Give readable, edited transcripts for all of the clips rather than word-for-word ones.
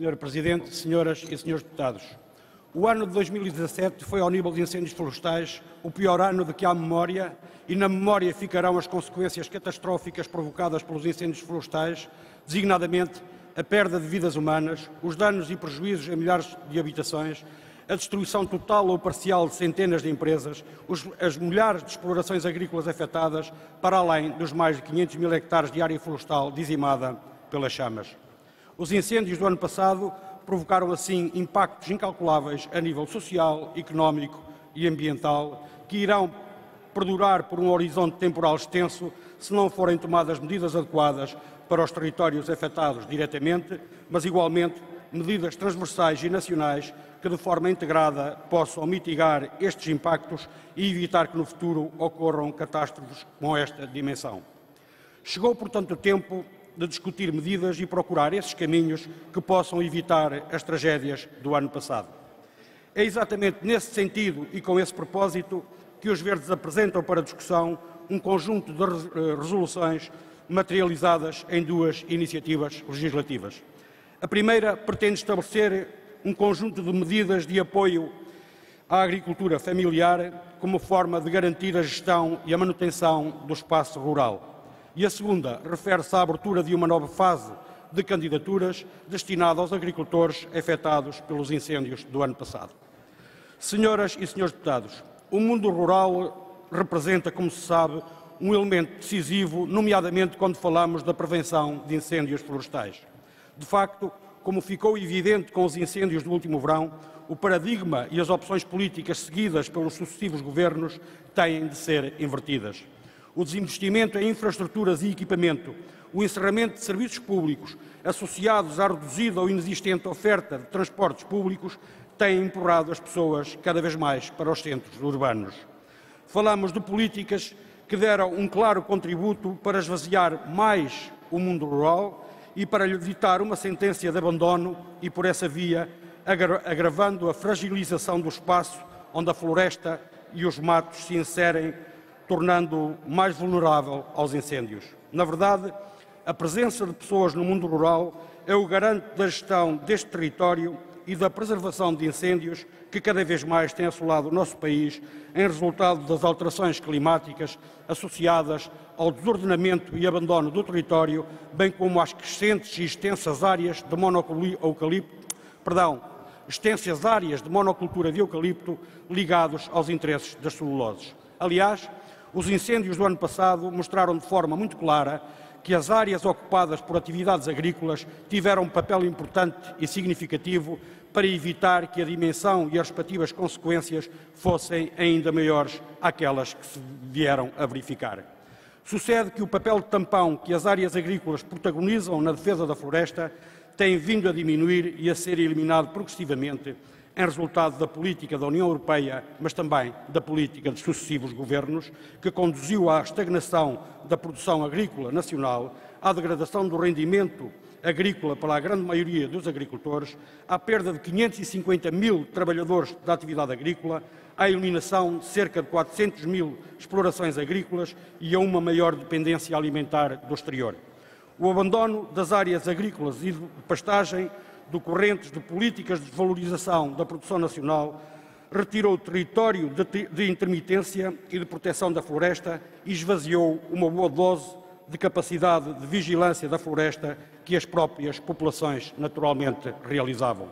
Senhor Presidente, senhoras e senhores deputados, o ano de 2017 foi, ao nível de incêndios florestais, o pior ano de que há memória, e na memória ficarão as consequências catastróficas provocadas pelos incêndios florestais, designadamente a perda de vidas humanas, os danos e prejuízos a milhares de habitações, a destruição total ou parcial de centenas de empresas, as milhares de explorações agrícolas afetadas, para além dos mais de 500 mil hectares de área florestal dizimada pelas chamas. Os incêndios do ano passado provocaram, assim, impactos incalculáveis a nível social, económico e ambiental, que irão perdurar por um horizonte temporal extenso se não forem tomadas medidas adequadas para os territórios afetados diretamente, mas, igualmente, medidas transversais e nacionais que, de forma integrada, possam mitigar estes impactos e evitar que no futuro ocorram catástrofes com esta dimensão. Chegou, portanto, o tempo de discutir medidas e procurar esses caminhos que possam evitar as tragédias do ano passado. É exatamente nesse sentido e com esse propósito que os Verdes apresentam para discussão um conjunto de resoluções materializadas em duas iniciativas legislativas. A primeira pretende estabelecer um conjunto de medidas de apoio à agricultura familiar como forma de garantir a gestão e a manutenção do espaço rural. E a segunda refere-se à abertura de uma nova fase de candidaturas destinada aos agricultores afetados pelos incêndios do ano passado. Senhoras e senhores deputados, o mundo rural representa, como se sabe, um elemento decisivo, nomeadamente quando falamos da prevenção de incêndios florestais. De facto, como ficou evidente com os incêndios do último verão, o paradigma e as opções políticas seguidas pelos sucessivos governos têm de ser invertidas. O desinvestimento em infraestruturas e equipamento, o encerramento de serviços públicos associados à reduzida ou inexistente oferta de transportes públicos têm empurrado as pessoas cada vez mais para os centros urbanos. Falamos de políticas que deram um claro contributo para esvaziar mais o mundo rural e para lhe ditar uma sentença de abandono e, por essa via, agravando a fragilização do espaço onde a floresta e os matos se inserem, tornando-o mais vulnerável aos incêndios. Na verdade, a presença de pessoas no mundo rural é o garante da gestão deste território e da preservação de incêndios que cada vez mais tem assolado o nosso país em resultado das alterações climáticas associadas ao desordenamento e abandono do território, bem como às crescentes e extensas áreas de monocultura de eucalipto ligados aos interesses das celuloses. Aliás, os incêndios do ano passado mostraram de forma muito clara que as áreas ocupadas por atividades agrícolas tiveram um papel importante e significativo para evitar que a dimensão e as respectivas consequências fossem ainda maiores àquelas que se vieram a verificar. Sucede que o papel de tampão que as áreas agrícolas protagonizam na defesa da floresta tem vindo a diminuir e a ser eliminado progressivamente em resultado da política da União Europeia, mas também da política de sucessivos governos, que conduziu à estagnação da produção agrícola nacional, à degradação do rendimento agrícola para a grande maioria dos agricultores, à perda de 550 mil trabalhadores da atividade agrícola, à eliminação de cerca de 400 mil explorações agrícolas e a uma maior dependência alimentar do exterior. O abandono das áreas agrícolas e de pastagem, decorrentes de políticas de desvalorização da produção nacional, retirou o território de intermitência e de proteção da floresta e esvaziou uma boa dose de capacidade de vigilância da floresta que as próprias populações naturalmente realizavam.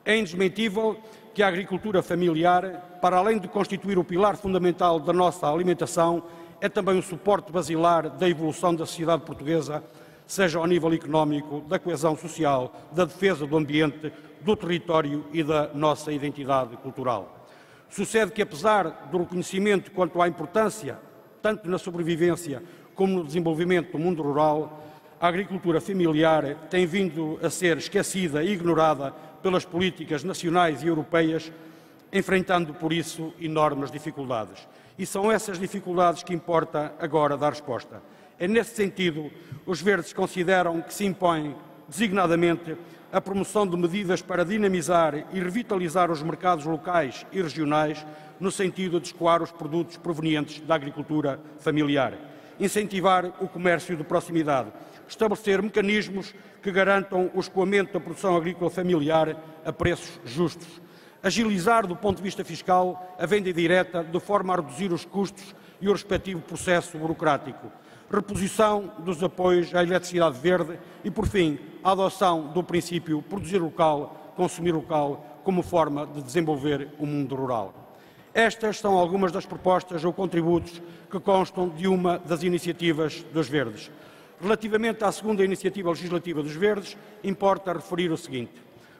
É indesmentível que a agricultura familiar, para além de constituir o pilar fundamental da nossa alimentação, é também o suporte basilar da evolução da sociedade portuguesa, seja ao nível económico, da coesão social, da defesa do ambiente, do território e da nossa identidade cultural. Sucede que, apesar do reconhecimento quanto à importância, tanto na sobrevivência como no desenvolvimento do mundo rural, a agricultura familiar tem vindo a ser esquecida e ignorada pelas políticas nacionais e europeias, enfrentando, por isso, enormes dificuldades. E são essas dificuldades que importa agora dar resposta. É nesse sentido, os Verdes consideram que se impõe, designadamente, a promoção de medidas para dinamizar e revitalizar os mercados locais e regionais, no sentido de escoar os produtos provenientes da agricultura familiar. incentivar o comércio de proximidade, estabelecer mecanismos que garantam o escoamento da produção agrícola familiar a preços justos, agilizar do ponto de vista fiscal a venda direta de forma a reduzir os custos e o respectivo processo burocrático, reposição dos apoios à eletricidade verde e, por fim, a adoção do princípio produzir local, consumir local, como forma de desenvolver o mundo rural. Estas são algumas das propostas ou contributos que constam de uma das iniciativas dos Verdes. Relativamente à segunda iniciativa legislativa dos Verdes, importa referir o seguinte.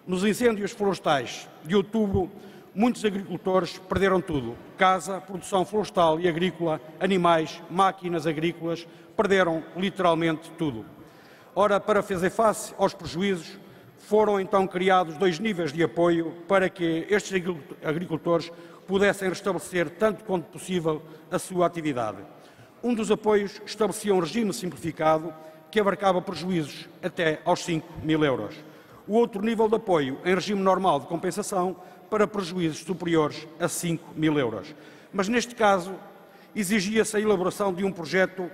Nos incêndios florestais de outubro, muitos agricultores perderam tudo. Casa, produção florestal e agrícola, animais, máquinas agrícolas, perderam literalmente tudo. Ora, para fazer face aos prejuízos, foram então criados 2 níveis de apoio para que estes agricultores pudessem restabelecer, tanto quanto possível, a sua atividade. Um dos apoios estabelecia um regime simplificado que abarcava prejuízos até aos 5.000 euros. O outro nível de apoio, em regime normal de compensação, para prejuízos superiores a 5.000 euros. Mas, neste caso, exigia-se a elaboração de um projeto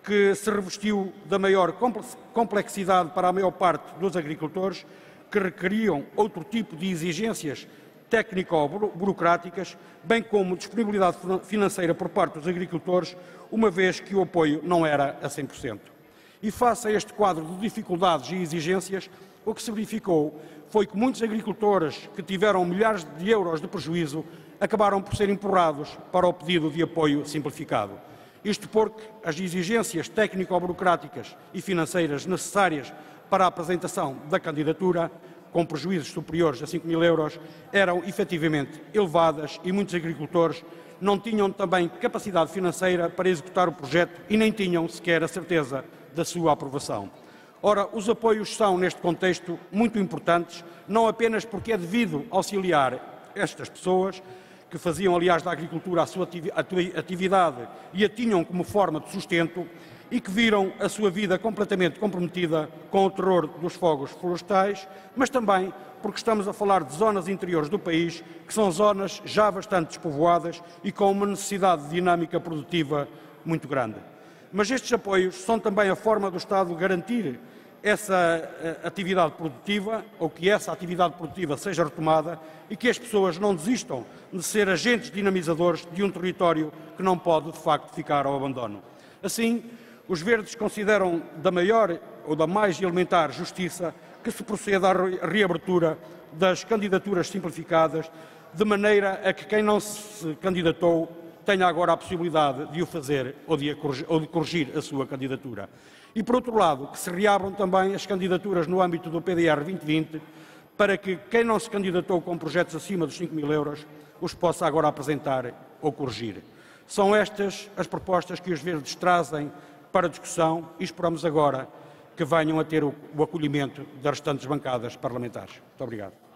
que se revestiu da maior complexidade para a maior parte dos agricultores, que requeriam outro tipo de exigências técnico-burocráticas, bem como disponibilidade financeira por parte dos agricultores, uma vez que o apoio não era a 100%. E face a este quadro de dificuldades e exigências, o que se verificou foi que muitos agricultores que tiveram milhares de euros de prejuízo acabaram por ser empurrados para o pedido de apoio simplificado. Isto porque as exigências técnico-burocráticas e financeiras necessárias para a apresentação da candidatura, com prejuízos superiores a 5.000 euros, eram efetivamente elevadas e muitos agricultores não tinham também capacidade financeira para executar o projeto e nem tinham sequer a certeza da sua aprovação. Ora, os apoios são, neste contexto, muito importantes, não apenas porque é devido auxiliar estas pessoas, que faziam, aliás, da agricultura a sua atividade e a tinham como forma de sustento, e que viram a sua vida completamente comprometida com o terror dos fogos florestais, mas também porque estamos a falar de zonas interiores do país, que são zonas já bastante despovoadas e com uma necessidade de dinâmica produtiva muito grande. Mas estes apoios são também a forma do Estado garantir essa atividade produtiva, ou que essa atividade produtiva seja retomada e que as pessoas não desistam de ser agentes dinamizadores de um território que não pode, de facto, ficar ao abandono. Assim, os Verdes consideram da maior ou da mais elementar justiça que se proceda à reabertura das candidaturas simplificadas, de maneira a que quem não se candidatou tenha agora a possibilidade de o fazer ou de corrigir a sua candidatura. E, por outro lado, que se reabram também as candidaturas no âmbito do PDR 2020, para que quem não se candidatou com projetos acima dos 5.000 euros os possa agora apresentar ou corrigir. São estas as propostas que os Verdes trazem para discussão e esperamos agora que venham a ter o acolhimento das restantes bancadas parlamentares. Muito obrigado.